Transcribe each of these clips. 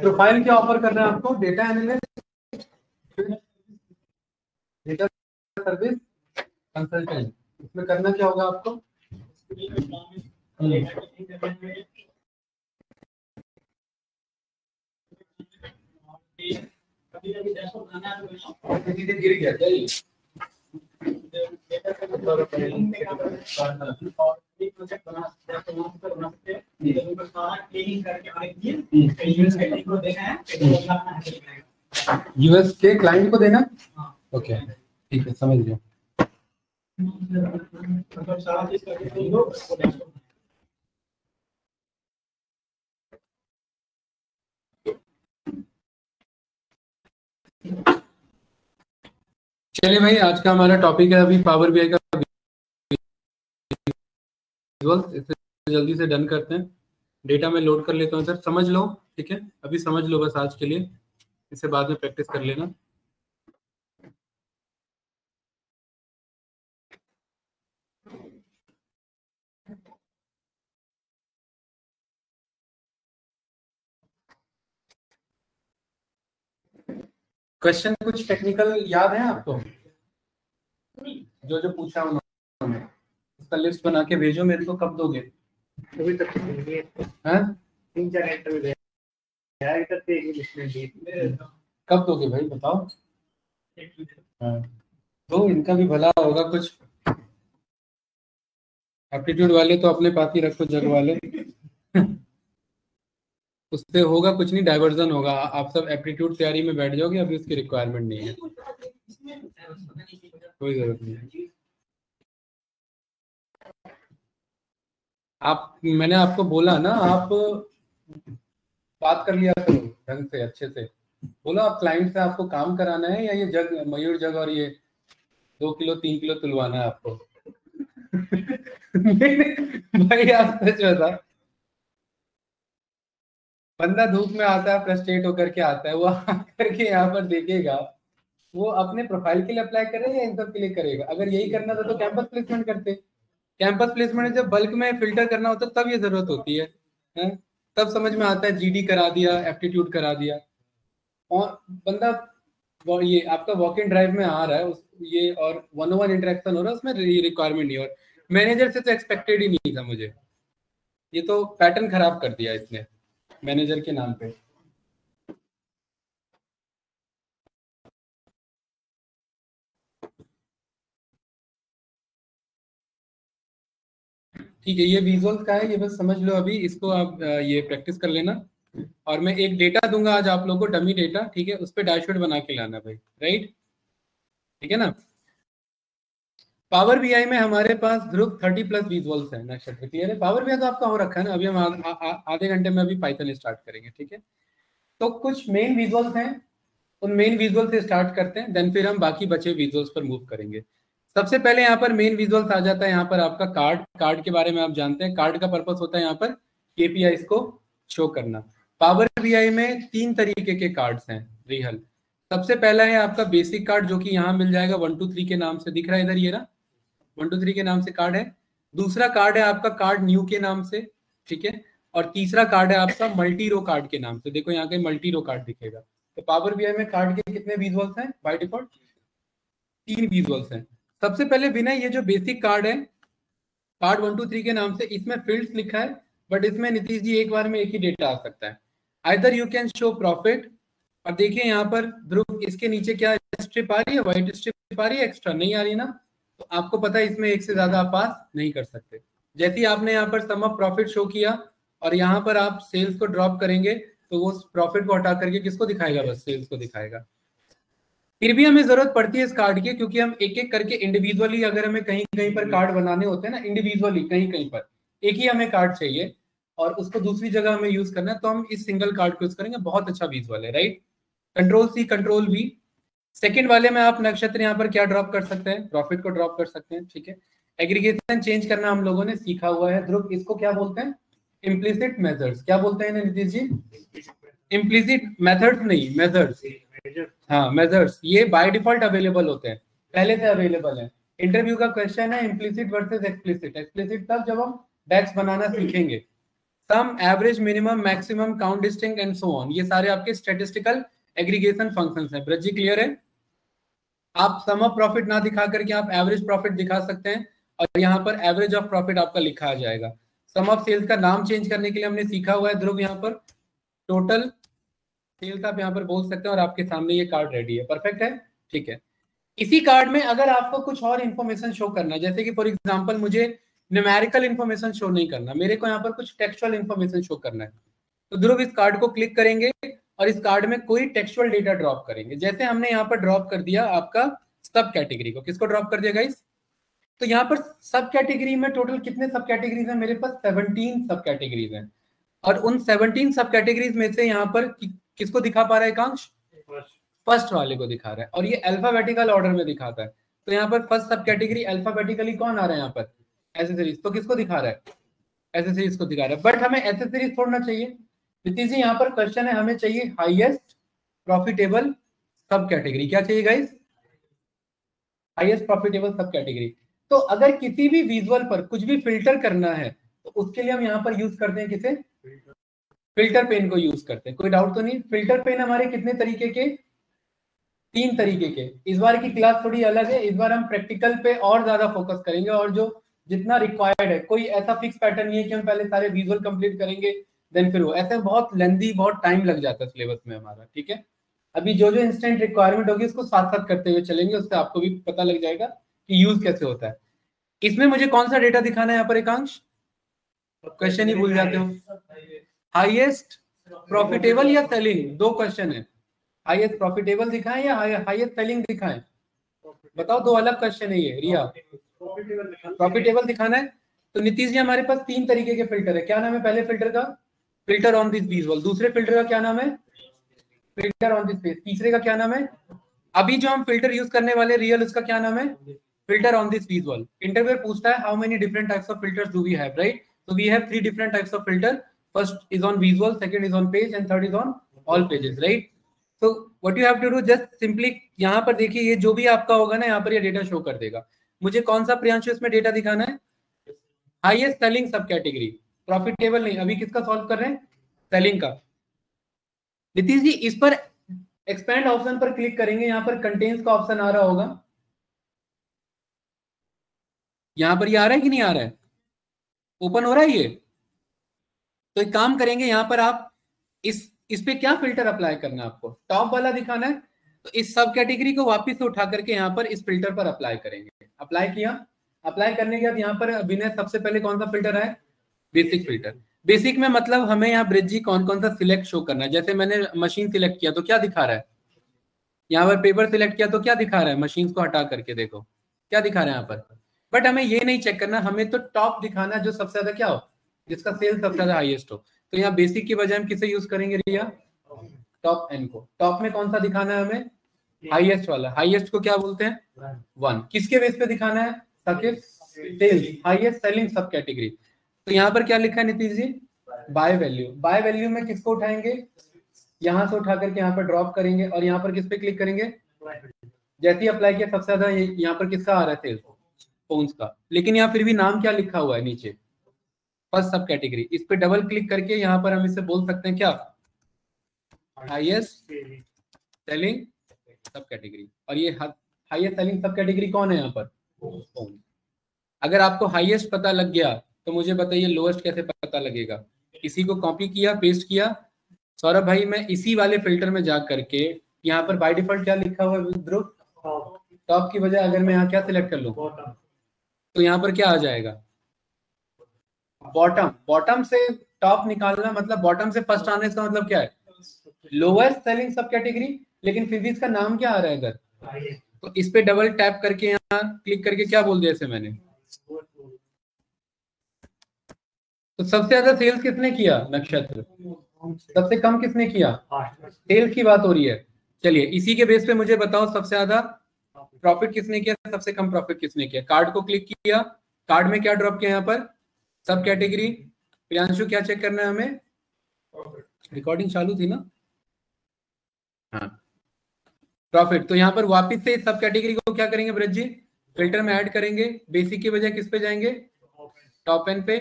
Profile क्या offer कर रहे हैं आपको? Data analyst, data service consultant. इसमें करना क्या होगा आपको? गिर गया यूएस के क्लाइंट को देना। ओके ठीक है, समझ गया। चलिए भाई, आज का हमारा टॉपिक है अभी पावर बीआई का विजुअल्स। इसे जल्दी से डन करते हैं। डेटा में लोड कर लेता हूँ सर, समझ लो ठीक है, अभी समझ लो बस आज के लिए, इसे बाद में प्रैक्टिस कर लेना। क्वेश्चन कुछ टेक्निकल याद है आपको? जो पूछा उन्होंने उसका लिस्ट बना के भेजो मेरे को। कब दोगे? अभी तक हाँ 3-4 इंटरव्यू कब दोगे भाई बताओ? हाँ तो इनका भी भला होगा कुछ। एप्टीट्यूड वाले तो अपने पास ही रखो, जग वाले उससे होगा कुछ नहीं, डाइवर्जन होगा। आप सब एप्टीट्यूड तैयारी में बैठ जाओगे, अभी उसकी रिक्वायरमेंट नहीं है, कोई जरूरत नहीं है। मैंने आपको बोला ना, आप बात कर लिया करो ढंग से, अच्छे से बोलो। आप क्लाइंट से आपको काम कराना है या ये जग, मयूर जग और ये 2 किलो 3 किलो तुलवाना है आपको? भाई आप सच बता, बंदा धूप में आता है, फ्रस्ट्रेट होकर के आता है, वो करके यहाँ पर देखेगा वो अपने प्रोफाइल के लिए अप्लाई करेगा या इन सब के लिए करेगा? अगर यही करना था तो कैंपस प्लेसमेंट करते। कैंपस प्लेसमेंट जब बल्क में फिल्टर करना होता है तब ये जरूरत होती है? तब समझ में आता है जीडी करा दिया, एप्टीट्यूड करा दिया, और बंदा ये आपका वॉक इन ड्राइव में आ रहा है ये, और 1-on-1 इंटरेक्शन हो रहा है, उसमें रिक्वायरमेंट नहीं। और मैनेजर से तो एक्सपेक्टेड ही नहीं था मुझे, ये तो पैटर्न खराब कर दिया इसने मैनेजर के नाम पे। ठीक है, ये विजुअल्स का है, ये बस समझ लो अभी इसको। आप ये प्रैक्टिस कर लेना, और मैं एक डेटा दूंगा आज आप लोगों को, डमी डेटा, ठीक है? उस पर डैशबोर्ड बना के लाना भाई, राइट? ठीक है ना? पावर बीआई में हमारे पास ध्रुव 30+ विजुअल्स है। नक्षत्र क्लियर है? पावर बीआई तो आपका हो रखा है ना, अभी हम आधे घंटे में अभी पाइथन स्टार्ट करेंगे, ठीक है? तो कुछ मेन विजुअल्स हैं, उन मेन विजुअल से स्टार्ट करते हैं, देन फिर हम बाकी बचे विजुअल्स पर मूव करेंगे। सबसे पहले यहाँ पर मेन विजुअल्स आ जाता है, यहाँ पर आपका कार्ड के बारे में आप जानते हैं। कार्ड का पर्पस होता है यहाँ पर केपीआईज को शो करना। पावर बीआई में 3 तरीके के कार्ड्स हैं रियल। सबसे पहला है आपका बेसिक कार्ड, जो कि यहाँ मिल जाएगा 1 2 3 के नाम से, दिख रहा है इधर, ये ना 1 2 3 के नाम से कार्ड है। दूसरा कार्ड है आपका कार्ड न्यू के नाम से, ठीक है? और तीसरा कार्ड है आपका मल्टी रो कार्ड के नाम से। देखो यहाँ के मल्टी रो कार्ड दिखेगा। तो पावर बीआई में कार्ड के कितने विजुअल्स हैं बाय डिफॉल्ट? 3 विजुअल्स हैं। सबसे पहले बिना, ये जो बेसिक कार्ड है कार्ड 1 2 3 के नाम से, इसमें फील्ड्स लिखा है, बट इसमें नीतीश जी एक बार में एक ही डेटा आ सकता है। Either you can show profit, और देखिए यहाँ पर ध्रुव, इसके नीचे क्या स्ट्रिप आ रही है? व्हाइट स्ट्रिप आ रही है, एक्स्ट्रा नहीं आ रही ना? तो आपको पता है इसमें एक से ज्यादा आप पास नहीं कर सकते। जैसे ही आपने यहाँ पर सम ऑफ प्रॉफिट शो किया और यहाँ पर आप सेल्स को ड्रॉप करेंगे, तो वो प्रॉफिट को हटा करके किसको दिखाएगा? बस सेल्स को दिखाएगा। फिर भी हमें जरूरत पड़ती है इस कार्ड की, क्योंकि हम एक एक करके इंडिविजुअली, अगर हमें कहीं कहीं पर कार्ड बनाने होते हैं ना, इंडिविजुअली कहीं कहीं पर एक ही हमें कार्ड चाहिए और उसको दूसरी जगह हमें यूज करना है, तो हम इस सिंगल कार्ड को यूज करेंगे। बहुत अच्छा विजुअल है, राइट? Ctrl+C Ctrl+V। सेकेंड वाले में आप नक्षत्र यहाँ पर क्या ड्रॉप कर सकते हैं? प्रॉफिट को ड्रॉप कर सकते हैं, ठीक है? एग्रीगेशन चेंज करना हम लोगों ने सीखा हुआ है। ध्रुव, इसको क्या बोलते हैं? Implicit methods. क्या बोलते हैं नीतीश जी? इम्प्लिसिट मेथड्स नहीं, मेथड्स। हाँ मेथड्स, ये बाय डिफॉल्ट अवेलेबल होते हैं, पहले से अवेलेबल है। इंटरव्यू का क्वेश्चन है इम्प्लिसिट वर्सेस एक्सप्लिसिट। एक्सप्लिसिट तब जब हम डैक्स बनाना सीखेंगे, sum, average, minimum, maximum, count, distinct and so on, ये सारे आपके स्टैटिस्टिकल एग्रीगेशन फंक्शंस हैं। ब्रज जी क्लियर है? आप सम ऑफ प्रॉफिट ना दिखा करके आप एवरेज प्रॉफिट दिखा सकते हैं और यहाँ पर एवरेज ऑफ प्रॉफिट आपका लिखा आ जाएगा। सम ऑफ सेल्स का नाम चेंज करने के लिए हमने सीखा हुआ है ध्रुव, यहाँ पर टोटल सेल्स आप यहाँ पर बोल सकते हैं और आपके सामने ये कार्ड रेडी है। परफेक्ट है, ठीक है। इसी कार्ड में अगर आपको कुछ और इन्फॉर्मेशन शो करना है, जैसे कि फॉर एग्जांपल मुझे न्यूमेरिकल इन्फॉर्मेशन शो नहीं करना, मेरे को यहाँ पर कुछ टेक्सचुअल इन्फॉर्मेशन शो करना है, तो ध्रुव इस कार्ड को क्लिक करेंगे और इस कार्ड में कोई टेक्सचुअल डेटा ड्रॉप करेंगे। जैसे हमने यहाँ पर ड्रॉप कर दिया आपका सब कैटेगरी को, किसको ड्रॉप कर दिया गाइस? तो यहाँ पर सब कैटेगरी में टोटल कितने सब कैटेगरीज हैं? मेरे पास 17 सब कैटेगरीज हैं और उन 17 सब कैटेगरीज में से यहाँ पर किसको दिखा पा रहा है एकांश? फर्स्ट वाले को दिखा रहा है और ये अल्फाबेटिकल ऑर्डर में दिखाता है। तो यहाँ पर फर्स्ट सब कैटेगरी अल्फाबेटिकली कौन आ रहा है यहाँ पर? एसेसरीज। तो किसको दिखा रहा है? एसेसरीज को दिखा रहा है। बट हमें एसेसरीज छोड़ना चाहिए नीतीश जी, यहाँ पर क्वेश्चन है हमें चाहिए हाईएस्ट प्रॉफिटेबल सब कैटेगरी। क्या चाहिए गाइस? हाईएस्ट प्रॉफिटेबल सब कैटेगरी। तो अगर किसी भी विजुअल पर कुछ भी फिल्टर करना है तो उसके लिए हम यहाँ पर यूज करते हैं किसे? फिल्टर पेन को यूज करते हैं। कोई डाउट तो नहीं? फिल्टर पेन हमारे कितने तरीके के? 3 तरीके के। इस बार की क्लास थोड़ी अलग है, इस बार हम प्रैक्टिकल पे और ज्यादा फोकस करेंगे और जो जितना रिक्वायर्ड है, कोई ऐसा फिक्स पैटर्न नहीं है कि हम पहले सारे विजुअल कंप्लीट करेंगे देन फिर वो, ऐसे बहुत लेंदी, बहुत टाइम लग जाता है सिलेबस में हमारा, ठीक है। अभी जो जो इंस्टेंट रिक्वायरमेंट होगी उसको साथ साथ करते हुए चलेंगे, उससे आपको भी पता लग जाएगा कि यूज कैसे होता है। इसमें मुझे कौन सा डेटा दिखाना है यहाँ पर एकांश? क्वेश्चन ही भूल जाते हो। हाईएस्ट प्रॉफिटेबल या सेलिंग? 2 क्वेश्चन है, हाईएस्ट प्रॉफिटेबल दिखाएं या हाईएस्ट सेलिंग दिखाएं? बताओ, 2 अलग क्वेश्चन है ये। रिया, प्रॉफिटेबल दिखाना है। तो नीतीश जी हमारे पास 3 तरीके के फिल्टर है। क्या नाम है पहले फिल्टर का? Filter on this visual. दूसरे फिल्टर का क्या नाम है? Filter on this page. तीसरे का क्या नाम है? अभी जो हम फिल्टर यूज करने वाले रियल, उसका क्या नाम है? Filter on this visual. Interviewer पूछता है how many different types of filters do we have, right? So we have 3 different types of filter. First is on visual, second is on page, and third is on all pages, right? So what you have to do, just simply यहाँ पर देखिए, ये जो भी आपका होगा ना, यहाँ पर ये डेटा शो कर देगा। मुझे कौन सा प्रियांशु इसमें डेटा दिखाना है? Highest selling sub category, profitable नहीं। अभी किसका सॉल्व कर रहे हैं? सेलिंग का। नीतीश जी इस पर एक्सपेंड ऑप्शन पर क्लिक करेंगे, यहाँ पर कंटेन्स का ऑप्शन आ रहा होगा। यहाँ पर ये आ रहा है कि नहीं आ रहा है? ओपन हो रहा है ये? तो एक काम करेंगे, यहाँ पर आप इस पे क्या फिल्टर अप्लाई करना है आपको? टॉप वाला दिखाना है, तो इस सब कैटेगरी को वापस से उठा करके यहाँ पर इस फिल्टर पर अप्लाई करेंगे। अप्लाई किया, अप्लाई करने के बाद यहाँ पर विनय सबसे पहले कौन सा फिल्टर है? Basic filter. बेसिक में मतलब हमें यहाँ ब्रिज जी कौन कौन सा सिलेक्ट शो करना है। जैसे मैंने मशीन सिलेक्ट किया तो क्या दिखा रहा है? यहाँ पर पेपर सिलेक्ट किया तो क्या दिखा रहा है? मशीन को हटा करके देखो क्या दिखा रहा है यहाँ पर। बट हमें ये नहीं चेक करना, हमें तो टॉप दिखाना है जो सबसे ज्यादा क्या हो, जिसका सेल सबसे ज्यादा हाईएस्ट हो। तो यहाँ बेसिक की बजाय हम किसे यूज करेंगे रिया? टॉप एन को। टॉप में कौन सा दिखाना है हमें? हाईएस्ट वाला। हाईएस्ट को क्या बोलते हैं? 1। किसके बेस पे दिखाना है? Sales, highest selling sub category. तो यहाँ पर क्या लिखा है Nitish ji? By value. By value में किसको उठाएंगे? यहाँ से उठा करके यहाँ पर ड्रॉप करेंगे और यहाँ पर किस पे क्लिक करेंगे? जैसे ही अप्लाई किया सबसे ज्यादा यहाँ पर किसका आ रहा है? सेल्स, फोन्स का। लेकिन यहाँ फिर भी नाम क्या लिखा हुआ है नीचे? फर्स्ट सब कैटेगरी। इस पे डबल क्लिक करके यहाँ पर हम इसे बोल सकते हैं क्या? Highest selling sub category. और ये हाईएस्ट सेलिंग सब कैटेगरी कौन है यहाँ पर? फोन। अगर आपको हाईएस्ट पता लग गया तो मुझे बताइए लोएस्ट कैसे पता लगेगा? इसी को कॉपी किया, पेस्ट किया। सौरभ भाई मैं इसी वाले फिल्टर में जा करके यहाँ पर बाय डिफॉल्ट क्या लिखा हुआ है ध्रुव? टॉप की बजाय अगर मैं यहाँ क्या सिलेक्ट कर लूँ तो यहाँ पर क्या आ जाएगा? बॉटम। बॉटम से टॉप निकालना मतलब बॉटम से फर्स्ट आने का मतलब क्या है? Lowest selling sub category. लेकिन फिर भी इसका नाम क्या आ रहा है इधर? तो इस पे डबल टैप करके यहाँ क्लिक करके क्या बोल दिया इसे मैंने? तो सबसे ज्यादा सेल्स किसने किया? नक्षत्र। सबसे कम किसने किया? सेल्स की बात हो रही है। चलिए इसी के बेस पे मुझे बताओ सबसे ज्यादा प्रॉफिट किसने किया, सबसे कम प्रॉफिट किसने किया? कार्ड को क्लिक किया, कार्ड में क्या ड्रॉप किया? यहाँ पर सब कैटेगरी। प्रियांशु क्या चेक करना है हमें? रिकॉर्डिंग चालू थी ना? हाँ, प्रॉफिट। तो यहाँ पर वापस से सब कैटेगरी को क्या करेंगे ब्रज जी? फिल्टर में ऐड करेंगे। बेसिक की बजाय किस पे जाएंगे? टॉप एन पे।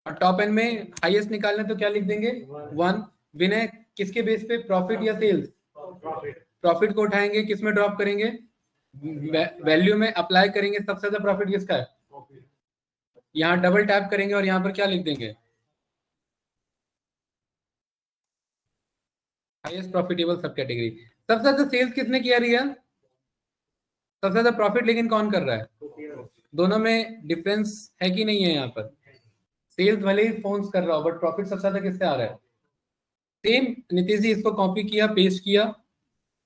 और टॉप एंड में हाईएस्ट निकालना तो क्या लिख देंगे 1। विनय किसके बेस पे, प्रॉफिट या सेल्स? प्रॉफिट को उठाएंगे, किस में ड्रॉप करेंगे, वैल्यू में अप्लाई करेंगे, सबसे ज्यादा प्रॉफिट किसका है, यहाँ डबल टैप करेंगे और यहाँ पर क्या लिख देंगे, हाईएस्ट प्रॉफिटेबल सब कैटेगरी। सबसे ज्यादा सेल्स किसने किया रिया, सबसे ज्यादा प्रॉफिट लेकिन कौन कर रहा है, दोनों में डिफरेंस है कि नहीं है, यहाँ पर सेल्स भले ही फोन्स कर रहा हो बट प्रॉफिट सबसे ज्यादा किससे आ रहा है। सेम नीतीश जी इसको कॉपी किया, पेस्ट किया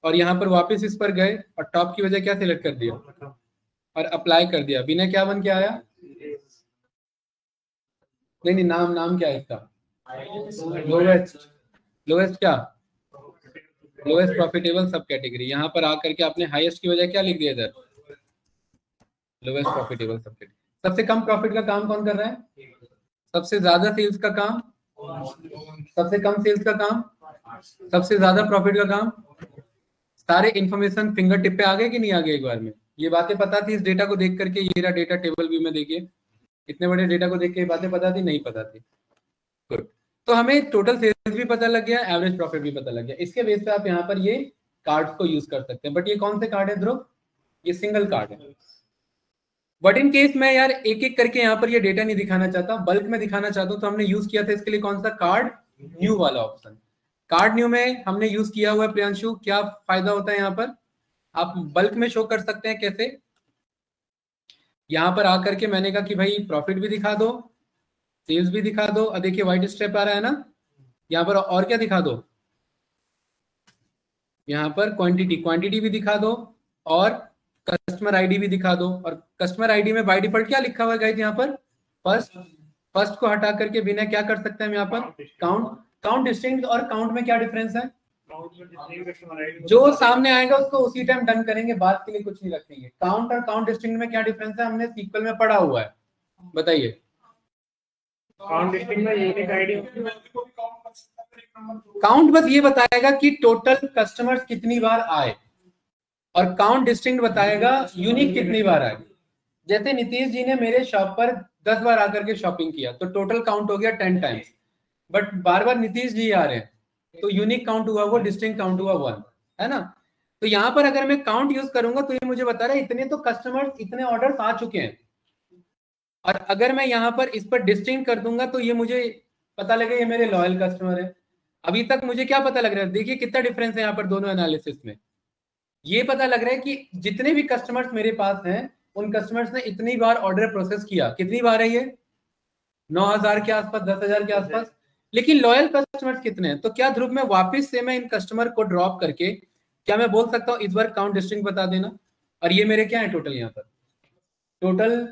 और यहाँ पर वापस इस पर गए और टॉप की वजह क्या सिलेक्ट कर दिया और अप्लाई कर दिया। विनय क्या बन के आया, नहीं नाम क्या है इसका, लोएस्ट क्या, लोएस्ट प्रॉफिटेबल सब कैटेगरी। यहाँ पर आकर के आपने हाईएस्ट की वजह क्या लिख दिया इधर, लोएस्ट प्रॉफिटेबल सब कैटेगरी। सबसे कम प्रॉफिट का काम कौन कर रहा है, सबसे ज्यादा सेल्स का काम, सबसे कम सेल्स का काम, सबसे ज्यादा प्रॉफिट का काम। सारे इंफॉर्मेशन फिंगर टिप पे आ गए कि नहीं आ गए, एक बार में ये बातें पता थी इस डेटा को देख करके, ये रहा डेटा टेबल व्यू में देखिए, इतने बड़े डेटा को देख के बातें पता थी, नहीं पता थी, गुड। तो हमें टोटल सेल्स भी पता लग गया, एवरेज प्रॉफिट भी पता लग गया। इसके बेस पे आप यहाँ पर ये कार्ड्स को यूज कर सकते हैं। बट ये कौन से कार्ड है ध्रुव, ये सिंगल कार्ड है। बट इन केस मैं यार एक एक करके यहाँ पर ये डेटा नहीं दिखाना चाहता, बल्क में दिखाना चाहता हूँ, तो हमने यूज किया था इसके लिए कौन सा कार्ड, न्यू वाला ऑप्शन। कार्ड न्यू में हमने यूज किया हुआ है प्रियांशु, क्या फायदा होता है यहाँ पर, आप बल्क में शो कर सकते हैं। कैसे, यहाँ पर आकर के मैंने कहा कि भाई प्रॉफिट भी दिखा दो, सेल्स भी दिखा दो, और देखिए व्हाइट स्ट्रिप आ रहा है ना, यहाँ पर और क्या दिखा दो, यहाँ पर क्वांटिटी भी दिखा दो और कस्टमर आईडी भी दिखा दो। और कस्टमर आईडी में बाय डिफॉल्ट क्या लिखा हुआ है गाइस, यहाँ पर फर्स्ट को हटा करके बिना क्या कर सकते हैं यहाँ पर, काउंट डिस्टिंक्ट और काउंट में क्या डिफरेंस है, जो सामने आएगा उसको उसी टाइम डन करेंगे, बात के लिए कुछ नहीं रखेंगे। काउंट और काउंट डिस्टिंक्ट में क्या डिफरेंस है, हमने सीक्वल में पढ़ा हुआ है, बताइए। काउंट बस ये बताएगा कि टोटल कस्टमर्स कितनी बार आए, और काउंट डिस्टिंक्ट बताएगा यूनिक कितनी बार आए। जैसे नीतीश जी ने मेरे शॉप पर 10 बार आकर के शॉपिंग किया तो टोटल काउंट हो गया 10 टाइम्स, बट बार बार नीतीश जी आ रहे हैं तो यूनिक काउंट हुआ वो, डिस्टिंक्ट काउंट हुआ 1, है ना। तो यहाँ पर अगर मैं काउंट यूज करूंगा तो ये मुझे बता रहा है इतने तो कस्टमर्स, इतने ऑर्डर्स आ चुके हैं। और अगर मैं यहाँ पर इस पर डिस्टिंक्ट कर दूंगा तो ये मुझे पता लगे ये मेरे लॉयल कस्टमर है। अभी तक मुझे क्या पता लग रहा है, देखिए कितना डिफरेंस है यहाँ पर दोनों एनालिसिस में। ये पता लग रहा है कि जितने भी कस्टमर्स मेरे पास हैं उन कस्टमर्स ने इतनी बार ऑर्डर प्रोसेस किया, कितनी बार है ये, 9000 के आसपास, 10,000 के आसपास। लेकिन लॉयल कस्टमर्स कितने हैं, तो क्या ध्रुव में वापस से मैं इन कस्टमर को ड्रॉप करके क्या मैं बोल सकता हूँ इस बार काउंट डिस्टिंक्ट बता देना, और ये मेरे क्या है टोटल, यहाँ पर total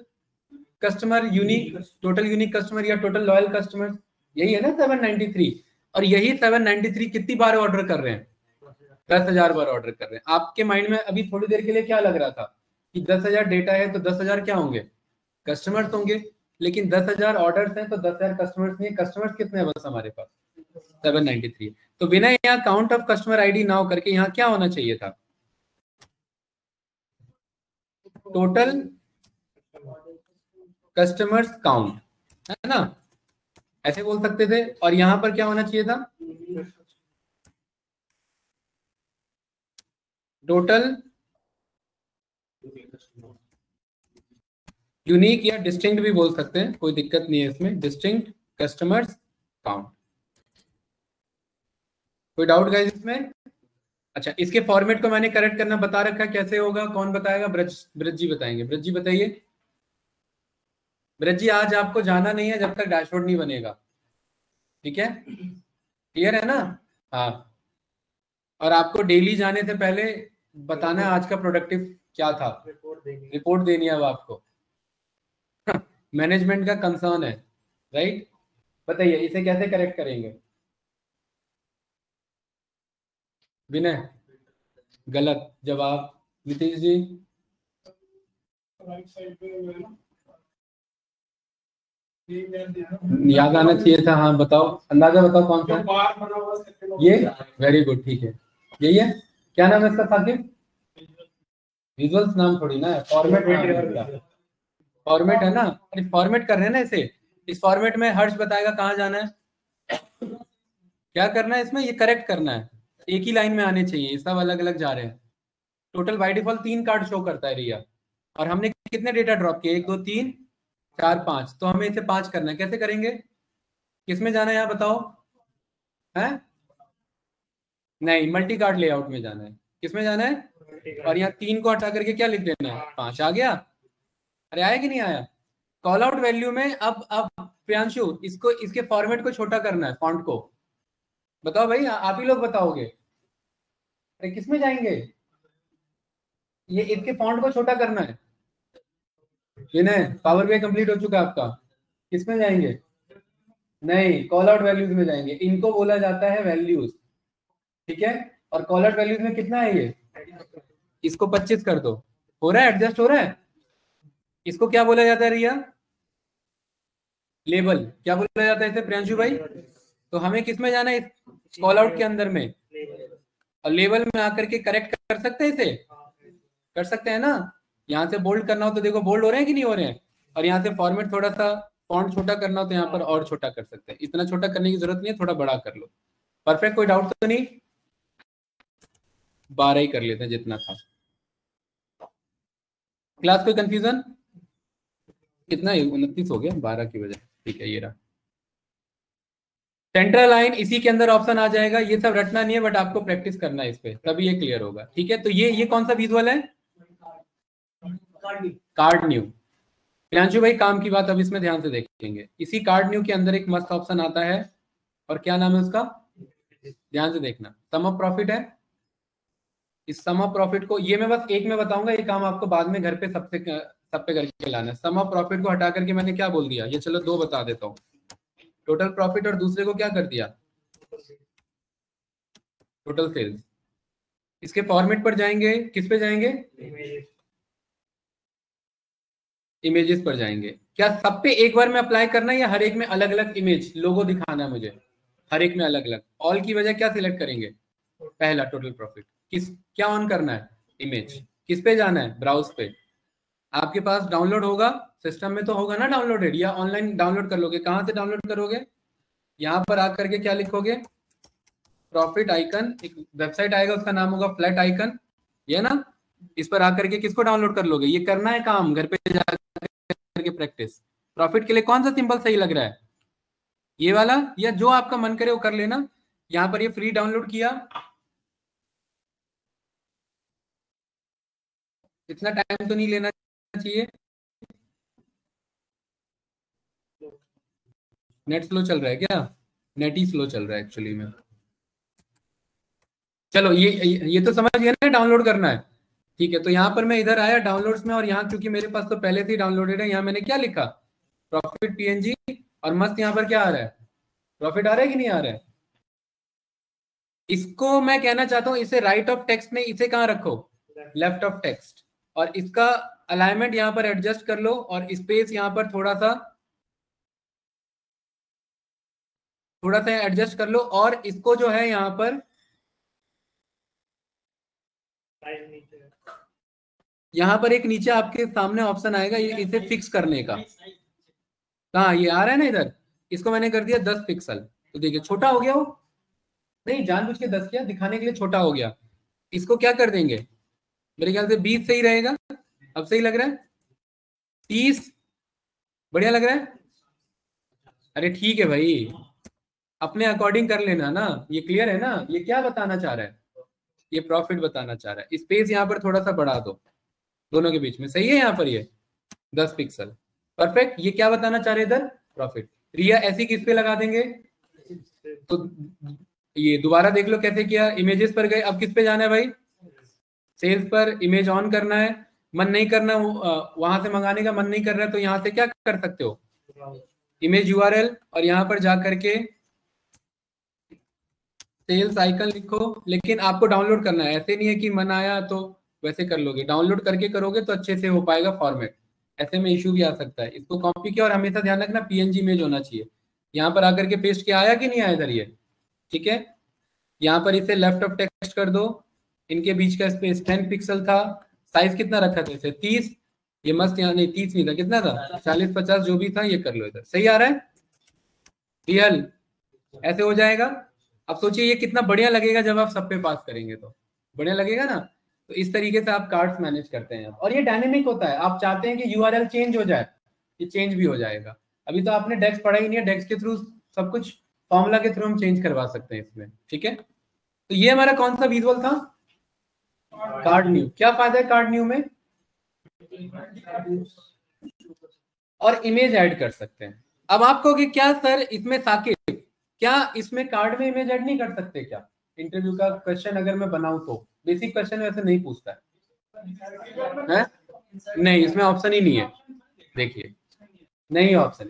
customer unique, total unique customer या टोटल लॉयल कस्टमर, यही है ना 793। और यही 793 कितनी बार ऑर्डर कर रहे हैं, 10,000 बार ऑर्डर कर रहे हैं। आपके माइंड में अभी थोड़ी देर के लिए क्या लग रहा था कि 10,000 डेटा है तो 10,000 क्या होंगे, कस्टमर्स होंगे। लेकिन 10,000 ऑर्डर्स हैं तो 10,000 कस्टमर्स नहीं, कस्टमर्स कितने हैं बस हमारे पास 793। तो बिना यहाँ count of customer ID now करके यहाँ क्या होना चाहिए था, टोटल कस्टमर्स काउंट, है ना, ऐसे बोल सकते थे। और यहाँ पर क्या होना चाहिए था, टोटल यूनिक या डिस्टिंक्ट भी बोल सकते हैं, कोई दिक्कत नहीं है इसमें, डिस्टिंक्ट कस्टमर्स काउंट। कोई डाउट गाइस इसमें? अच्छा, इसके फॉर्मेट को मैंने करेक्ट करना बता रखा है, कैसे होगा कौन बताएगा, ब्रज जी बताएंगे। ब्रज जी बताइए। ब्रज जी आज आपको जाना नहीं है जब तक डैशबोर्ड नहीं बनेगा, ठीक है, क्लियर है ना। हाँ, और आपको डेली जाने से पहले बताना है आज का प्रोडक्टिव क्या था, रिपोर्ट देनी है अब आपको। मैनेजमेंट का कंसर्न है, राइट। बताइए इसे कैसे करेक्ट करेंगे। विनय गलत जवाब, नीतीश जी याद आना चाहिए था। हाँ बताओ, अंदाजा बताओ कौन सा, ये वेरी गुड, ठीक है यही है। क्या नाम है इसका साकिब, विजुअल्स नाम थोड़ी ना है, फॉर्मेट है ना, अरे फॉर्मेट कर रहे हैं ना इसे, इस फॉर्मेट में हर्ष बताएगा कहाँ जाना है, क्या करना है इसमें, ये करेक्ट करना है, एक ही लाइन में आने चाहिए, सब अलग अलग जा रहे हैं। Total by default 3 card show करता है रिया, और हमने कितने डेटा ड्रॉप किए, 1 2 3 4 5, तो हमें इसे 5 करना है। कैसे करेंगे, किसमें जाना है यहाँ बताओ, है नहीं, मल्टी कार्ड लेआउट में जाना है। किसमें जाना है, और यहाँ 3 को हटा करके क्या लिख देना है, 5 आ गया। अरे आया कि नहीं आया, कॉल आउट वैल्यू में अब प्रियांशु इसको, इसके फॉर्मेट को छोटा करना है, फॉन्ट को। बताओ भाई, आप ही लोग बताओगे। अरे किसमें जाएंगे, ये इसके फॉन्ट को छोटा करना है। विनय, पावर बीआई कंप्लीट हो चुका है आपका, किसमें जाएंगे, नहीं कॉल आउट वैल्यूज में जाएंगे, इनको बोला जाता है वैल्यूज, ठीक है। और कॉल आउट वैल्यूज में कितना है ये, इसको 25 कर दो, हो रहा है, एडजस्ट हो रहा है। इसको क्या बोला जाता है रिया, लेबल, क्या बोला जाता है इसे प्रियांशु भाई। तो हमें किसमें जाना है, कॉल आउट के अंदर में, और लेवल में आकर के करेक्ट कर सकते हैं इसे, कर सकते हैं ना। यहाँ से बोल्ड करना हो तो देखो बोल्ड हो रहे हैं कि नहीं हो रहे हैं, और यहाँ से फॉर्मेट थोड़ा सा फॉन्ट छोटा करना हो तो यहाँ पर और छोटा कर सकते हैं। इतना छोटा करने की जरूरत नहीं है, थोड़ा बड़ा कर लो। परफेक्ट, कोई डाउट तो नहीं, 12 ही कर लेते हैं जितना था। क्लास कोई कंफ्यूजन, कितना 29 हो गया 12 की वजह, ठीक है। ये रहा सेंट्रल लाइन, इसी के अंदर ऑप्शन आ जाएगा। ये सब रटना नहीं है, बट आपको प्रैक्टिस करना है इस पे, तभी ये क्लियर होगा, ठीक है। तो ये कौन सा विजुअल है, कार्ड न्यू। प्रियांशु भाई काम की बात अब इसमें ध्यान से देखेंगे। इसी कार्ड न्यू के अंदर एक मस्त ऑप्शन आता है, और क्या नाम है उसका, ध्यान से देखना, सम ऑफ प्रॉफिट है। इस सम ऑफ प्रॉफिट को, ये मैं बस एक में बताऊंगा, ये काम आपको बाद में घर पे सब पे करके लाना है। सम ऑफ प्रॉफिट को हटा करके मैंने क्या बोल दिया, ये चलो 2 बता देता हूँ, टोटल प्रॉफिट, और दूसरे को क्या कर दिया, टोटल सेल्स। इसके फॉर्मेट पर जाएंगे, किस पे जाएंगे, इमेजेस पर जाएंगे। क्या सब पे एक बार में अप्लाई करना है, या हर एक में अलग अलग इमेज लोगो दिखाना है मुझे, हर एक में अलग अलग। ऑल की वजह क्या सिलेक्ट करेंगे, पहला टोटल प्रॉफिट, किस क्या ऑन करना है, इमेज। किस पे जाना है, ब्राउज पे। आपके पास डाउनलोड होगा, सिस्टम में तो होगा ना डाउनलोडेड, या ऑनलाइन डाउनलोड कर लोगे। कहाँ से डाउनलोड करोगे, यहाँ पर आकर के क्या लिखोगे, प्रॉफिट आइकन, एक वेबसाइट आएगा, उसका नाम होगा फ्लैट आइकन, ये ना। इस पर आकर के किसको डाउनलोड कर लोगे, ये करना है काम घर पे जाकर के प्रैक्टिस। प्रॉफिट के लिए कौन सा सिंबल सही लग रहा है, ये वाला, या जो आपका मन करे वो कर लेना। यहाँ पर ये फ्री डाउनलोड किया, इतना टाइम तो नहीं लेना चाहिए। नेट स्लो चल रहा है क्या, नेट ही स्लो चल रहा है एक्चुअली में। चलो ये तो समझ गया ना, डाउनलोड करना है, ठीक है। तो यहाँ पर मैं इधर आया डाउनलोड्स में, और यहाँ क्योंकि मेरे पास तो पहले से ही डाउनलोडेड है, यहाँ मैंने क्या लिखा, प्रॉफिट पीएनजी, और मस्त यहाँ पर क्या आ रहा है, प्रॉफिट आ रहा है कि नहीं आ रहा है। इसको मैं कहना चाहता हूँ, इसे राइट ऑफ टेक्स्ट में इसे कहाँ रखो, लेफ्ट ऑफ टेक्स्ट, और इसका अलाइनमेंट यहाँ पर एडजस्ट कर लो, और स्पेस यहाँ पर थोड़ा सा एडजस्ट कर लो, और इसको जो है यहाँ पर एक नीचे आपके सामने ऑप्शन आएगा, ये इसे फिक्स करने का। कहाँ ये आ रहा है ना इधर, इसको मैंने कर दिया 10 पिक्सल, तो देखिए छोटा हो गया वो, नहीं जानबूझ के 10 किया, दिखाने के लिए छोटा हो गया। इसको क्या कर देंगे, मेरे ख्याल से 20 सही रहेगा। अब सही लग रहा है, 30 बढ़िया लग रहा है। अरे ठीक है भाई, अपने अकॉर्डिंग कर लेना ना, ये क्लियर है ना। ये क्या बताना चाह रहा है, ये प्रॉफिट बताना चाह रहा है। स्पेस यहाँ पर थोड़ा सा बढ़ा दो, दोनों के बीच में, सही है यहाँ पर ये 10 पिक्सल, परफेक्ट। ये क्या बताना चाह रहे इधर, प्रॉफिट। रिया ऐसी किस पे लगा देंगे, तो ये दोबारा देख लो कैसे किया, इमेजेस पर गए, अब किस पे जाना है भाई, सेल्स पर। इमेज ऑन करना है, मन नहीं करना वहां से मंगाने का मन नहीं कर रहा है, तो यहाँ से क्या कर सकते हो, इमेज यूआरएल, और यहाँ पर जा करके सेल्स आइकन लिखो। लेकिन आपको डाउनलोड करना है, ऐसे नहीं है कि मन आया तो वैसे कर लोगे, डाउनलोड करके करोगे तो अच्छे से हो पाएगा फॉर्मेट। ऐसे में इशू भी आ सकता है। इसको कॉपी किया, और हमेशा ध्यान रखना पीएनजी इमेज होना चाहिए। यहाँ पर आकर के पेस्ट किया, आया कि नहीं आया इधर, ये ठीक है। यहाँ पर इसे लेफ्ट ऑफ टेक्स्ट कर दो, इनके बीच का स्पेस 10 पिक्सल था, साइज कितना रखा था इसे 30, ये मस्त यहाँ नहीं 30 नहीं था, कितना था 40-50 जो भी था, ये कर लो इधर। सही आ रहा है रियल? ऐसे हो जाएगा। अब सोचिए ये कितना बढ़िया लगेगा जब आप सब पे पास करेंगे, तो बढ़िया लगेगा ना। तो इस तरीके से आप कार्ड्स मैनेज करते हैं और ये डायनेमिक होता है। आप चाहते हैं कि यूआरएल चेंज हो जाए, ये चेंज भी हो जाएगा। अभी तो आपने डेक्स पढ़ा ही नहीं है, डेक्स के थ्रू सब कुछ फॉर्मूला के थ्रू हम चेंज करवा सकते हैं इसमें, ठीक है। तो ये हमारा कौन सा विजुअल था? Card new. क्या फायदा है कार्ड न्यू में? और इमेज ऐड कर सकते हैं। अब आप कहोगे क्या सर इसमें साकिब, क्या इसमें कार्ड में इमेज ऐड नहीं कर सकते क्या? इंटरव्यू का क्वेश्चन अगर मैं बनाऊं तो बेसिक क्वेश्चन वैसे नहीं पूछता है? नहीं, इसमें ऑप्शन ही नहीं है। देखिए नहीं ऑप्शन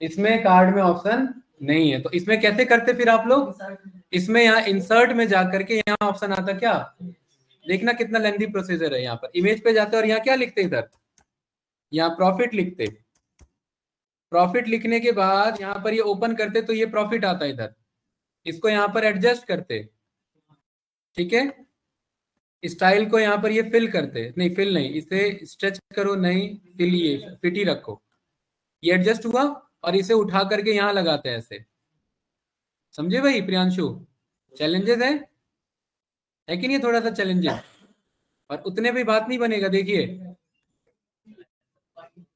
इसमें कार्ड में ऑप्शन नहीं है। तो इसमें कैसे करते फिर आप लोग? इसमें यहाँ इंसर्ट में जाकर के यहाँ ऑप्शन आता क्या? देखना कितना लेंथी प्रोसीजर है। यहाँ पर इमेज पे जाते और यहाँ क्या लिखते इधर, यहाँ प्रॉफिट लिखते। प्रॉफिट लिखने के बाद यहाँ पर ये ओपन करते तो ये प्रॉफिट आता इधर, इसको यहाँ पर एडजस्ट करते, ठीक है। स्टाइल को यहाँ पर ये फिल करते, नहीं फिल नहीं, इसे स्ट्रेच करो, नहीं फिल, ये फिट ही रखो। ये एडजस्ट हुआ और इसे उठा करके यहाँ लगाते हैं ऐसे। समझे भाई प्रियांशु? चैलेंजेस है कि नहीं? थोड़ा सा चैलेंजेस, और उतने भी बात नहीं बनेगा। देखिए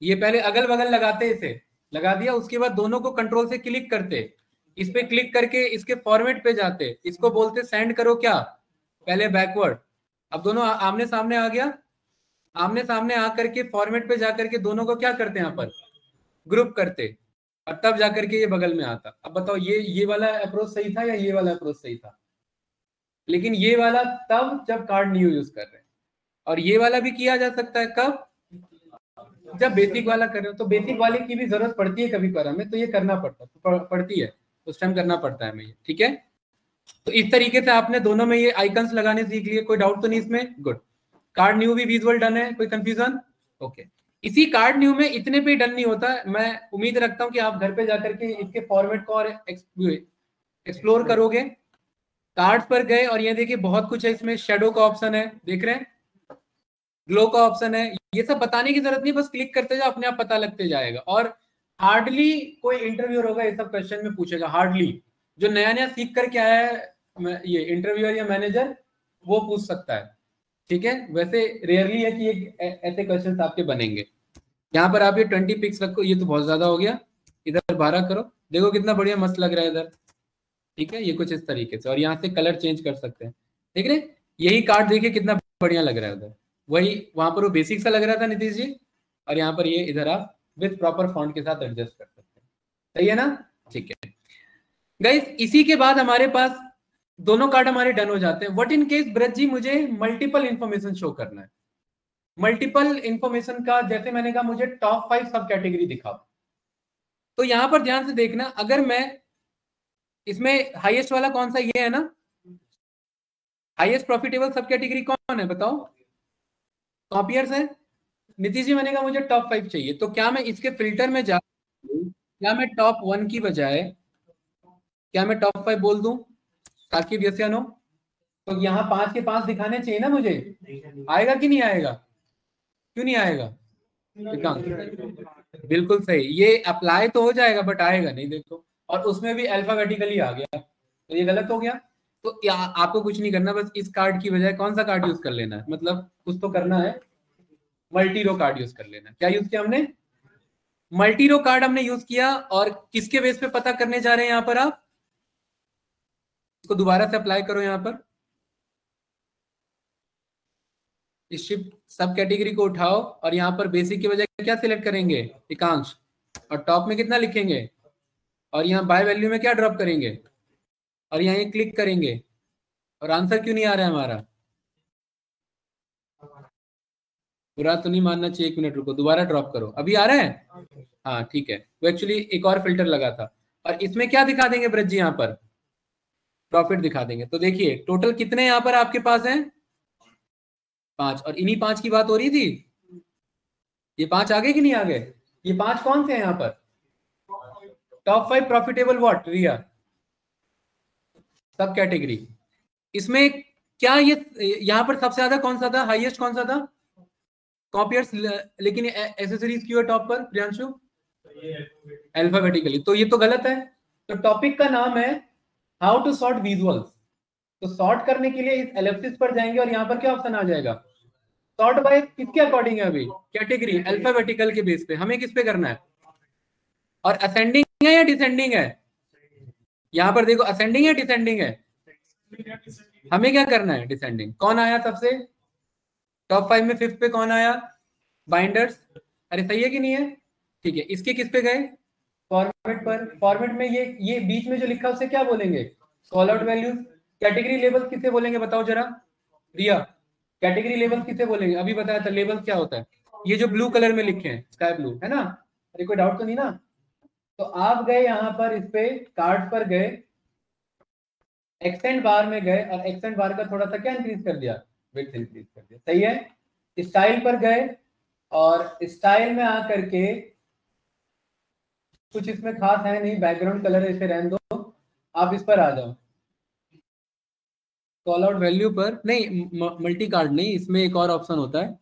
ये पहले अगल बगल लगाते, इसे लगा दिया, उसके बाद दोनों को कंट्रोल से क्लिक करते, इस पे क्लिक करके इसके फॉर्मेट पे जाते, इसको बोलते सेंड करो क्या, पहले बैकवर्ड। अब दोनों आमने सामने आ गया, आमने सामने आकर के फॉर्मेट पे जाकर के दोनों को क्या करते हैं यहाँ पर ग्रुप करते, और तब जाकर के ये बगल में आता। अब बताओ ये वाला अप्रोच सही था या ये वाला अप्रोच सही था? लेकिन ये वाला तब जब कार्ड न्यू यूज कर रहे हैं, और ये वाला भी किया जा सकता है कब? जब बेसिक वाला कर रहे हो। तो बेसिक वाले की भी जरूरत पड़ती है कभी कभार हमें, तो ये करना पड़ती है, उस टाइम करना पड़ता है हमें ये, ठीक है। तो इस तरीके से आपने दोनों में ये आइकन्स लगाने सीख लिए, कोई डाउट तो नहीं इसमें? गुड। कार्ड न्यू भी विजुअल डन है, कोई कंफ्यूजन? ओके। इसी कार्ड न्यू में इतने पे डन नहीं होता, मैं उम्मीद रखता हूं कि आप घर पे जाकर के इसके फॉर्मेट को और एक्सप्लोर करोगे। कार्ड्स पर गए और ये देखिए बहुत कुछ है इसमें, शेडो का ऑप्शन है, देख रहे हैं, ग्लो का ऑप्शन है, ये सब बताने की जरूरत नहीं, बस क्लिक करते जाओ, अपने आप पता लगते जाएगा। और हार्डली कोई इंटरव्यूअर होगा ये सब क्वेश्चन में पूछेगा, हार्डली। जो नया नया सीख करके आया है ये इंटरव्यूअर या मैनेजर, वो पूछ सकता है, ठीक है। वैसे रेयरली है कि ऐसे क्वेश्चन आपके बनेंगे। यहाँ पर आप ये 20 पिक्स रखो, ये तो बहुत ज्यादा हो गया, इधर 12 करो, देखो कितना बढ़िया मस्त लग रहा है इधर, ठीक है। ये कुछ इस तरीके से, और यहाँ से कलर चेंज कर सकते हैं, देख रहे? यही कार्ड देखिए कितना बढ़िया लग रहा है उधर, वही वहां पर वो बेसिक सा लग रहा था नीतीश जी, और यहाँ पर ये इधर आप विद प्रॉपर फॉन्ट के साथ एडजस्ट कर सकते हैं। सही है ना? ठीक है गाइस। इसी के बाद हमारे पास दोनों कार्ड हमारे डन हो जाते हैं। व्हाट इन केस ब्रज जी मुझे मल्टीपल इंफॉर्मेशन शो करना है। मल्टीपल इंफॉर्मेशन का जैसे मैंने कहा मुझे टॉप 5 सब कैटेगरी दिखाओ। तो यहां पर ध्यान से देखना, अगर मैं इसमें हाईएस्ट वाला कौन सा, ये है ना हाईएस्ट प्रॉफिटेबल सब कैटेगरी कौन है बताओ? कॉपियर्स है। नीतीश जी मैंने कहा मुझे टॉप 5 चाहिए, तो क्या मैं इसके फिल्टर में जा, क्या मैं टॉप 1 की बजाय क्या मैं टॉप 5 बोल दूं ताकि यस या नो? तो यहाँ 5 के 5 दिखाने चाहिए ना मुझे, आएगा कि नहीं आएगा? क्यों नहीं आएगा? बिल्कुल सही, ये अप्लाई तो हो जाएगा बट आएगा नहीं, देखो। और उसमें भी अल्फाबेटिकली आ गया, तो ये गलत हो गया। तो आपको कुछ नहीं करना, बस इस कार्ड की बजाय कौन सा कार्ड यूज कर लेना है, मतलब कुछ तो करना है, मल्टी रो कार्ड यूज कर लेना है। क्या यूज किया हमने? मल्टी रो कार्ड हमने यूज किया। और किसके बेस पे पता करने जा रहे हैं यहाँ पर? आप इसको दोबारा से अप्लाई करो यहाँ पर, इस शिफ्ट सब कैटेगरी को उठाओ और यहाँ पर बेसिक की बजाय क्या सिलेक्ट करेंगे? एकांश। और टॉप में कितना लिखेंगे, और यहाँ बाय वैल्यू में क्या ड्रॉप करेंगे, और यहाँ ये क्लिक करेंगे। और आंसर क्यों नहीं आ रहा है हमारा? बुरा तो नहीं मानना चाहिए, 1 मिनट रुको, दोबारा ड्रॉप करो, अभी आ रहा है? हाँ ठीक है, वो एक्चुअली एक और फिल्टर लगा था। और इसमें क्या दिखा देंगे ब्रज जी? यहाँ पर प्रॉफिट दिखा देंगे। तो देखिए टोटल कितने यहाँ पर आपके पास हैं? 5। और इन्हीं 5 की बात हो रही थी, ये 5 आ गए कि नहीं आ गए? ये 5 कौन से हैं यहाँ पर? टॉप 5 प्रॉफिटेबल व्हाट रिया सब कैटेगरी। इसमें क्या ये यहाँ पर सबसे ज्यादा कौन सा था, हाईएस्ट कौन सा था? कॉपियर्स, लेकिन एसेसरीज क्यों है टॉप पर प्रियांशु? अल्फाबेटिकली, तो ये तो गलत है। तो टॉपिक का नाम है हाउ टू सॉर्ट विजुअल्स। तो सॉर्ट करने के लिए इस एलिप्सिस पर जाएंगे और यहाँ पर क्या ऑप्शन आ जाएगा? सॉर्ट बाय किसके अकॉर्डिंग है? अभी कैटेगरी अल्फाबेटिकल के बेस पे। हमें किस पे करना है? और असेंडिंग है या डिसेंडिंग है? यहाँ पर देखो असेंडिंग है डिसेंडिंग है? हमें क्या करना है? डिसेंडिंग। कौन आया सबसे टॉप 5 में? 5th पे कौन आया? बाइंडर्स। अरे सही है कि नहीं है? ठीक है, इसके किस पे गए? फॉर्मेट पर। फॉर्मेट में ये बीच में जो लिखा उसे क्या बोलेंगे? Call out values. Category label किसे बोलेंगे बताओ जरा रिया? कैटेगरी लेबल किसे बोलेंगे? अभी बताया था लेबल क्या होता है। ये जो ब्लू कलर में लिखे हैं, स्काई ब्लू, है ना? अरे कोई डाउट तो नहीं ना? तो आप गए यहाँ पर, इस पे कार्ड पर गए, एक्सटेंड बार में गए और एक्सटेंड बार का थोड़ा सा क्या इंक्रीज कर दिया? विड्थ इंक्रीज कर दिया। सही है। स्टाइल पर गए और स्टाइल में आकर के कुछ इसमें खास है नहीं, बैकग्राउंड कलर इसे रहने दो, आप इस पर आ जाओ कॉल आउट वैल्यू पर। नहीं, मल्टी कार्ड नहीं, इसमें एक और ऑप्शन होता है।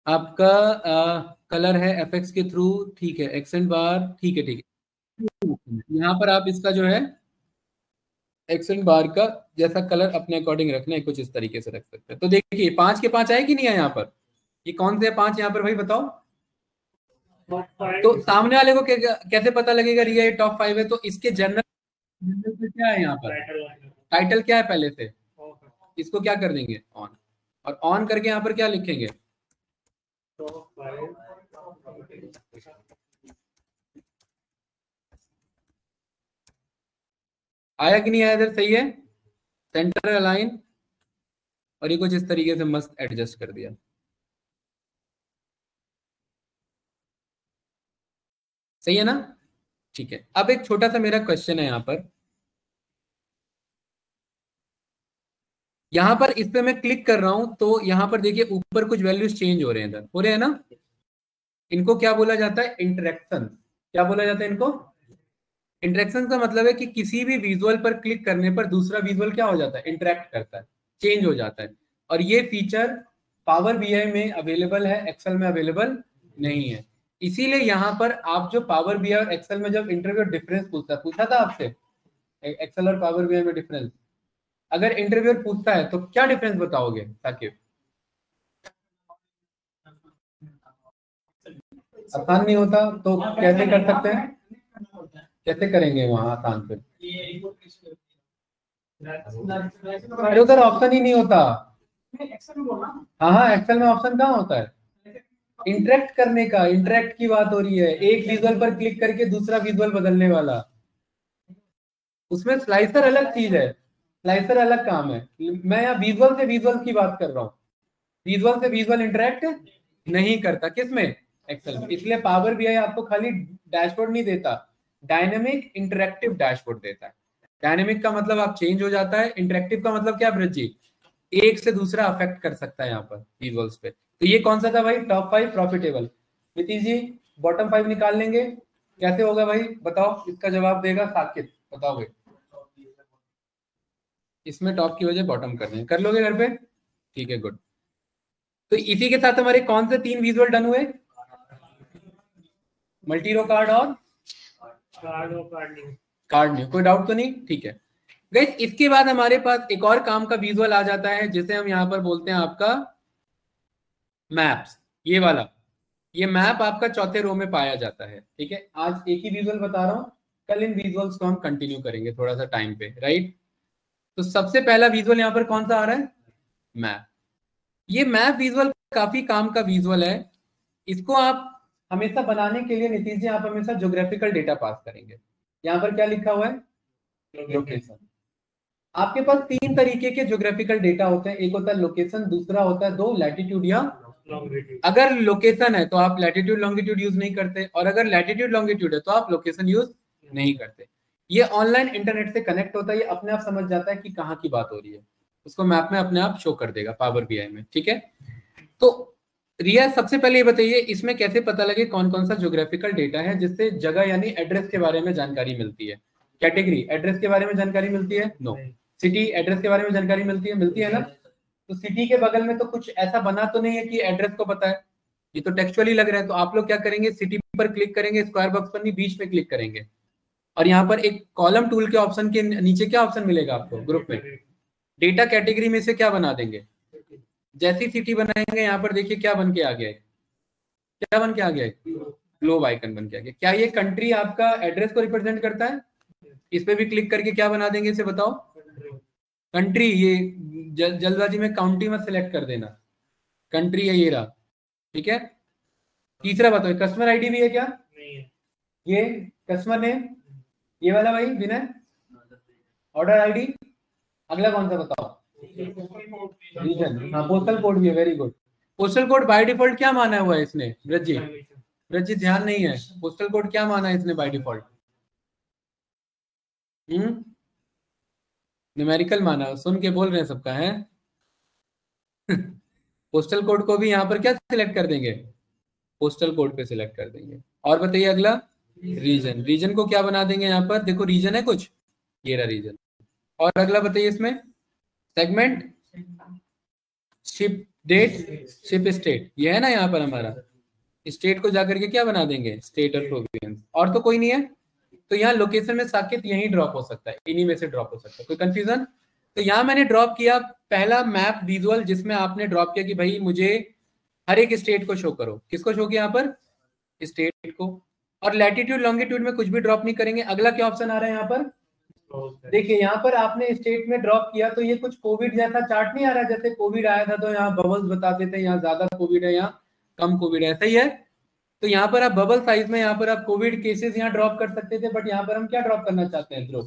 आपका कलर है एफएक्स के थ्रू, ठीक है, एक्सेंट बार, ठीक है ठीक है। यहाँ पर आप इसका जो है एक्सेंट बार का जैसा कलर अपने अकॉर्डिंग रखना है, कुछ इस तरीके से रख सकते हैं। तो देखिए 5 के 5 आए कि नहीं है यहाँ पर? ये कौन से 5 यहाँ पर भाई बताओ? तो सामने वाले को कैसे पता लगेगा रिया ये टॉप 5 है? तो इसके जनरल पे क्या है यहाँ पर? टाइटल क्या है पहले से? इसको क्या कर देंगे? ऑन। और ऑन करके यहाँ पर क्या लिखेंगे? आया कि नहीं आया इधर? सही है। सेंटर अलाइन, और ये कुछ इस तरीके से मस्त एडजस्ट कर दिया। सही है ना? ठीक है। अब एक छोटा सा मेरा क्वेश्चन है यहाँ पर। यहाँ पर इस पे मैं क्लिक कर रहा हूं तो यहाँ पर देखिए ऊपर कुछ वैल्यूज चेंज हो रहे हैं, इधर हो रहे हैं ना? इनको क्या बोला जाता है? इंटरेक्शन। क्या बोला जाता है इनको? इंटरेक्शन का मतलब है कि किसी भी विजुअल पर क्लिक करने पर दूसरा विजुअल क्या हो जाता है? इंटरेक्ट करता है, चेंज हो जाता है। और ये फीचर पावर बीआई में अवेलेबल है, एक्सेल में अवेलेबल नहीं है। इसीलिए यहाँ पर आप जो पावर बीआई और एक्सेल में जब इंटरव्यू डिफरेंस पूछा था आपसे, एक्सेल और पावर बीआई में डिफरेंस, अगर इंटरव्यूअर पूछता है तो क्या डिफरेंस बताओगे साकिब? आसान नहीं होता तो कैसे कर सकते हैं? कैसे करेंगे वहां आसान पे? अरे उधर ऑप्शन ही नहीं होता। हाँ हाँ, एक्सेल में ऑप्शन कहाँ होता है इंटरेक्ट करने का? इंटरेक्ट की बात हो रही है, एक विजुअल पर क्लिक करके दूसरा विजुअल बदलने वाला। उसमें स्लाइसर अलग चीज है, स्लाइसर अलग काम है। मैं यहाँ विजुअल से विजुअल की बात कर रहा हूँ। विजुअल से विजुअल इंटरेक्ट नहीं करता किसमें? एक्सेल में। इसलिए पावर बीआई आपको खाली डैशबोर्ड नहीं देता, डायनेमिक इंटरेक्टिव डैशबोर्ड देता है। डायनेमिक का मतलब आप चेंज हो जाता है, इंटरेक्टिव का मतलब क्या ब्रज जी? एक से दूसरा अफेक्ट कर सकता है यहाँ पर विजुअल्स पे। तो ये कौन सा था भाई? Top 5 profitable. Nitish ji bottom 5 निकाल लेंगे, कैसे होगा भाई बताओ? इसका जवाब देगा साकिब, बताओ भाई। इसमें टॉप की वजह बॉटम कर दें, कर लोगे घर पे? ठीक है, गुड। तो इसी के साथ हमारे कौन से 3 विजुअल डन हुए? मल्टी रो कार्ड और कार्ड न्यू। कोई डाउट तो नहीं? ठीक है गाइस। इसके बाद हमारे पास एक और काम का विजुअल आ जाता है जिसे हम यहाँ पर बोलते हैं आपका मैप्स। ये वाला, ये मैप आपका चौथे रो में पाया जाता है। ठीक है, आज एक ही विजुअल बता रहा हूँ, कल इन विजुअल्स को हम कंटिन्यू करेंगे थोड़ा सा टाइम पे, राइट? तो सबसे पहला विजुअल यहाँ पर कौन सा आ रहा है? मैप। ये मैप विजुअल काफी काम का विजुअल है। इसको आप हमेशा बनाने के लिए नीतीश जी आप हमेशा ज्योग्राफिकल डेटा पास करेंगे। यहाँ पर क्या लिखा हुआ है? लोकेशन। आपके पास 3 तरीके के ज्योग्राफिकल डेटा होते हैं, एक होता है लोकेशन, दूसरा होता है 2 लैटिट्यूड या लॉन्गिट्यूड। अगर लोकेशन है तो आप लैटिट्यूड लॉन्गिट्यूड यूज नहीं करते, और अगर लैटिट्यूड लॉन्गिट्यूड है तो आप लोकेशन यूज नहीं करते। ये ऑनलाइन इंटरनेट से कनेक्ट होता है, ये अपने आप समझ जाता है कि कहाँ की बात हो रही है, उसको मैप में अपने आप शो कर देगा पावर बीआई में। ठीक है, तो रिया सबसे पहले ये बताइए इसमें कैसे पता लगे कौन कौन सा ज्योग्राफिकल डेटा है जिससे जगह यानी एड्रेस के बारे में जानकारी मिलती है। कैटेगरी एड्रेस के बारे में जानकारी मिलती है, नो। सिटी एड्रेस के बारे में जानकारी मिलती है ना। तो सिटी के बगल में तो कुछ ऐसा बना तो नहीं है कि एड्रेस को पता है, ये तो टेक्सचुअली लग रहा है। तो आप लोग क्या करेंगे, सिटी पर क्लिक करेंगे, स्क्वायर बॉक्स पर नहीं बीच में क्लिक करेंगे और यहाँ पर एक कॉलम टूल के ऑप्शन के नीचे क्या ऑप्शन मिलेगा आपको ग्रुप में, डेटा कैटेगरी में से क्या बना देंगे, जैसी सिटी बनाएंगे यहाँ पर देखिए क्या बन के आ गया है, क्या बन के आ गया है, ग्लोब आइकन बन के आ गया। क्या ये कंट्री आपका एड्रेस को रिप्रेजेंट करता है, इस पे भी क्लिक करके क्या बना देंगे इसे बताओ, कंट्री। ये जल्दबाजी में काउंटी में सिलेक्ट कर देना, कंट्री है ये रहा, ठीक है। तीसरा बताओ कस्टमर आईडी भी है क्या, नहीं है। ये कस्टमर नेम ये वाला भाई विनय, ऑर्डर आईडी, अगला कौन सा बताओ, रीजन, हाँ पोस्टल कोड भी है, very good. Postal code by default क्या माना हुआ है इसने, ब्रज जी ध्यान नहीं है, पोस्टल कोड क्या माना है इसने बाय डिफॉल्ट, न्यूमेरिकल माना, सुन के बोल रहे हैं सबका है। पोस्टल कोड को भी यहाँ पर क्या सिलेक्ट कर देंगे, पोस्टल कोड पे सिलेक्ट कर देंगे। और बताइए अगला रीजन, रीजन को क्या बना देंगे यहाँ पर, देखो रीजन है कुछ, ये रहा रीजन। और अगला बताइए इसमें segment, ship date, ship state, ये है ना यहाँ पर हमारा, स्टेट को जाकर के क्या बना देंगे, स्टेट और प्रोविंस, और तो कोई नहीं है। तो यहाँ लोकेशन में साकेत यही ड्रॉप हो सकता है, इन्हीं में से ड्रॉप हो सकता है, कोई कंफ्यूजन। तो यहाँ मैंने ड्रॉप किया पहला मैप विजुअल, जिसमें आपने ड्रॉप किया कि भाई मुझे हर एक स्टेट को शो करो, किसको शो किया यहाँ पर, स्टेट को। और लैटिट्यूड लॉन्गिट्यूड में कुछ भी ड्रॉप नहीं करेंगे। अगला क्या ऑप्शन आ रहा है यहाँ पर, देखिए यहाँ पर आपने स्टेट में ड्रॉप किया तो ये कुछ कोविड जैसा चार्ट नहीं आ रहा, जैसे कोविड आया था तो यहाँ बबल्स बताते थे, यहाँ ज्यादा कोविड है, यहाँ कम कोविड है, सही है। तो यहाँ पर आप बबल साइज में यहाँ पर आप कोविड केसेस यहाँ ड्रॉप कर सकते थे, बट यहाँ पर हम क्या ड्रॉप करना चाहते हैं ध्रुव,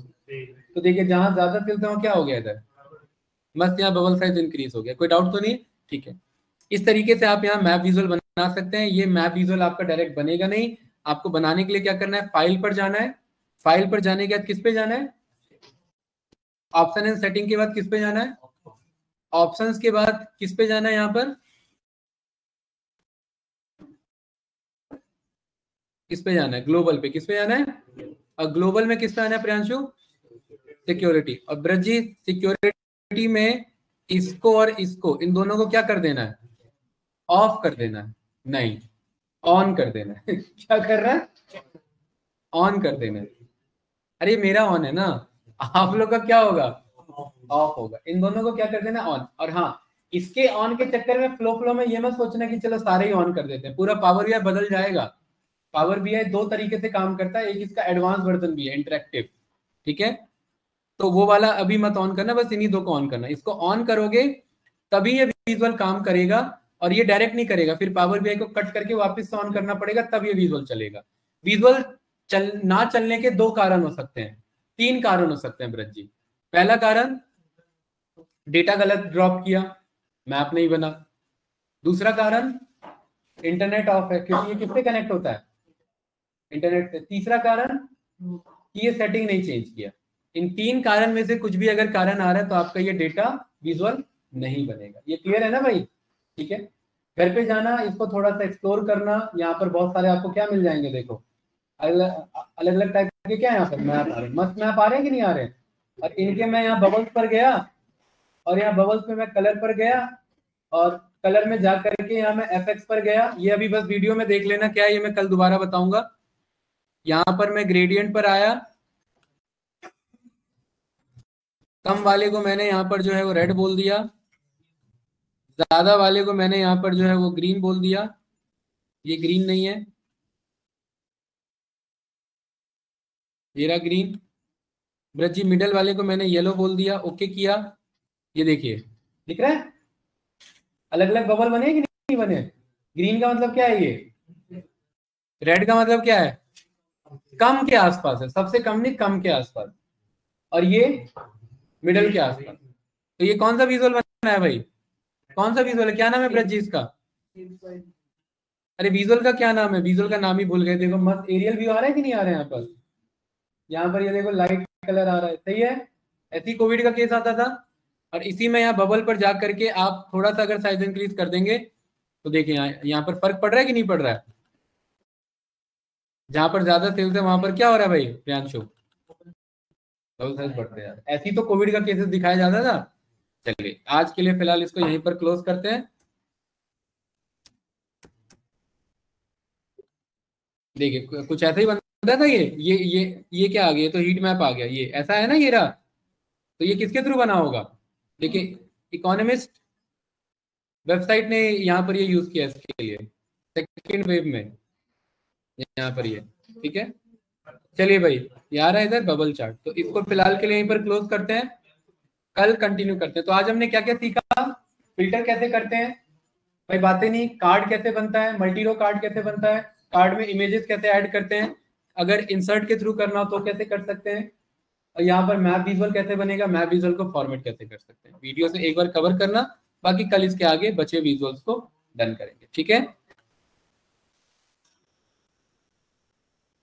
तो देखिए जहां ज्यादा चलते हो क्या हो गया इधर, मस्त यहाँ बबल साइज इंक्रीज हो गया, कोई डाउट तो नहीं, ठीक है। इस तरीके से आप यहाँ मैप विजुअल बना सकते हैं। ये मैप विजुअल आपका डायरेक्ट बनेगा नहीं, आपको बनाने के लिए क्या करना है, फाइल पर जाना है, फाइल पर जाने के बाद किस पे जाना है, ऑप्शन एंड सेटिंग के बाद किस पे जाना है, ऑप्शंस के बाद किस पे जाना है, यहाँ पर किस पे जाना है, ग्लोबल पे, किस पे जाना है, और ग्लोबल में किस पे आना है प्रियांशु, सिक्योरिटी। और ब्रज जी सिक्योरिटी में इसको और इसको, इन दोनों को क्या कर देना है, ऑफ कर देना है, नहीं ऑन कर देना है। क्या कर रहा है, ऑन कर देना है। अरे मेरा ऑन है ना, आप लोग का क्या होगा, ऑफ होगा। इन दोनों को क्या कर देना, ऑन। और हाँ इसके ऑन के चक्कर में फ्लो में ये मत सोचना कि चलो सारे ही ऑन कर देते हैं, पूरा पावर बीआई बदल जाएगा। पावर बीआई दो तरीके से काम करता है, एक इसका एडवांस वर्जन भी है इंटरेक्टिव, ठीक है। तो वो वाला अभी मत ऑन करना, बस इन्हीं दो को ऑन करना। इसको ऑन करोगे तभी ये विजुअल काम करेगा, और ये डायरेक्ट नहीं करेगा, फिर पावर बीआई को कट करके वापस से ऑन करना पड़ेगा, तब ये विजुअल चलेगा। विजुअल ना चलने के दो कारण हो सकते हैं, तीन कारण हो सकते हैं ब्रज जी। पहला कारण डेटा गलत ड्रॉप किया, मैप नहीं बना। दूसरा कारण इंटरनेट ऑफ है, क्योंकि ये किससे कनेक्ट होता है, इंटरनेट से। तीसरा कारण कि ये सेटिंग नहीं चेंज किया। इन तीन कारण में से कुछ भी अगर कारण आ रहा है तो आपका ये डेटा विजुअल नहीं बनेगा। ये क्लियर है ना भाई, ठीक है। घर पे जाना, इसको थोड़ा सा एक्सप्लोर करना, यहाँ पर बहुत सारे आपको क्या मिल जाएंगे, देखो अलग अलग टाइप के क्या यहाँ पर मैप आ रहे हैं, मस्त मैप आ रहे हैं कि नहीं आ रहे हैं। और इनके मैं यहाँ बबल्स पर गया, और यहाँ बबल्स में मैं कलर पर गया, और कलर में जा करके यहाँ मैं एफएक्स पर गया। ये अभी बस वीडियो में देख लेना क्या है, ये मैं कल दोबारा बताऊंगा। यहाँ पर मैं ग्रेडियंट पर आया, कम वाले को मैंने यहाँ पर जो है वो रेड बोल दिया, ज्यादा वाले को मैंने यहाँ पर जो है वो ग्रीन बोल दिया, ये ग्रीन नहीं है, ये रहा ग्रीन। ब्रज जी मिडल वाले को मैंने येलो बोल दिया, ओके किया। ये देखिए दिख रहा है, अलग अलग बबल बने कि नहीं बने। ग्रीन का मतलब क्या है, ये रेड का मतलब क्या है, कम के आसपास है, सबसे कम नहीं कम के आसपास, और ये मिडल के आसपास। तो ये कौन सा विजुअल बना है भाई, कौन सा विजुअल है, क्या नाम है ब्रज जी इसका, अरे विजुअल का क्या नाम है, विजुअल का नाम ही भूल गए। देखो मस्त एरियल व्यू आ रहा है कि नहीं आ रहा है यहाँ पर, यहाँ पर ये देखो लाइट कलर आ रहा है, सही है। ऐसी कोविड का केस आता था, और इसी में यहाँ बबल पर जा करके आप थोड़ा सा अगर साइज इंक्रीज कर देंगे तो देखिए यहाँ पर फर्क पड़ रहा है कि नहीं पड़ रहा है? जहां पर ज्यादा सेल्स है वहां पर क्या हो रहा है भाई प्रियांशु? डबल साइज बढ़ते हैं यार। ऐसी तो कोविड का केसेस दिखाया जाता था। चलिए आज के लिए फिलहाल इसको यहीं पर क्लोज करते हैं। देखिए कुछ ऐसा ही बनता था। ये क्या आ गया? तो हीट मैप आ गया। ये ऐसा है ना, ये रहा। तो ये किसके थ्रू बना होगा? देखिए इकोनॉमिस्ट वेबसाइट ने यहाँ पर ये यूज किया इसके लिए सेकेंड वेव में, यहाँ पर ये। ठीक है, चलिए भाई ये आ रहा है इधर बबल चार्ट। तो इसको फिलहाल के लिए यहीं पर क्लोज करते हैं, कल कंटिन्यू करते हैं। तो आज हमने क्या क्या सीखा? फिल्टर कैसे करते हैं भाई, बातें नहीं। कार्ड कैसे बनता है, मल्टी रो कार्ड कैसे बनता है, कार्ड में इमेजेस कैसे ऐड करते हैं, अगर इंसर्ट के थ्रू करना हो तो कैसे कर सकते हैं, और यहाँ पर मैप विजुअल कैसे बनेगा, मैप विजुअल को फॉर्मेट कैसे कर सकते हैं। वीडियो से एक बार कवर करना, बाकी कल इसके आगे बचे विजुअल्स को डन करेंगे। ठीक है।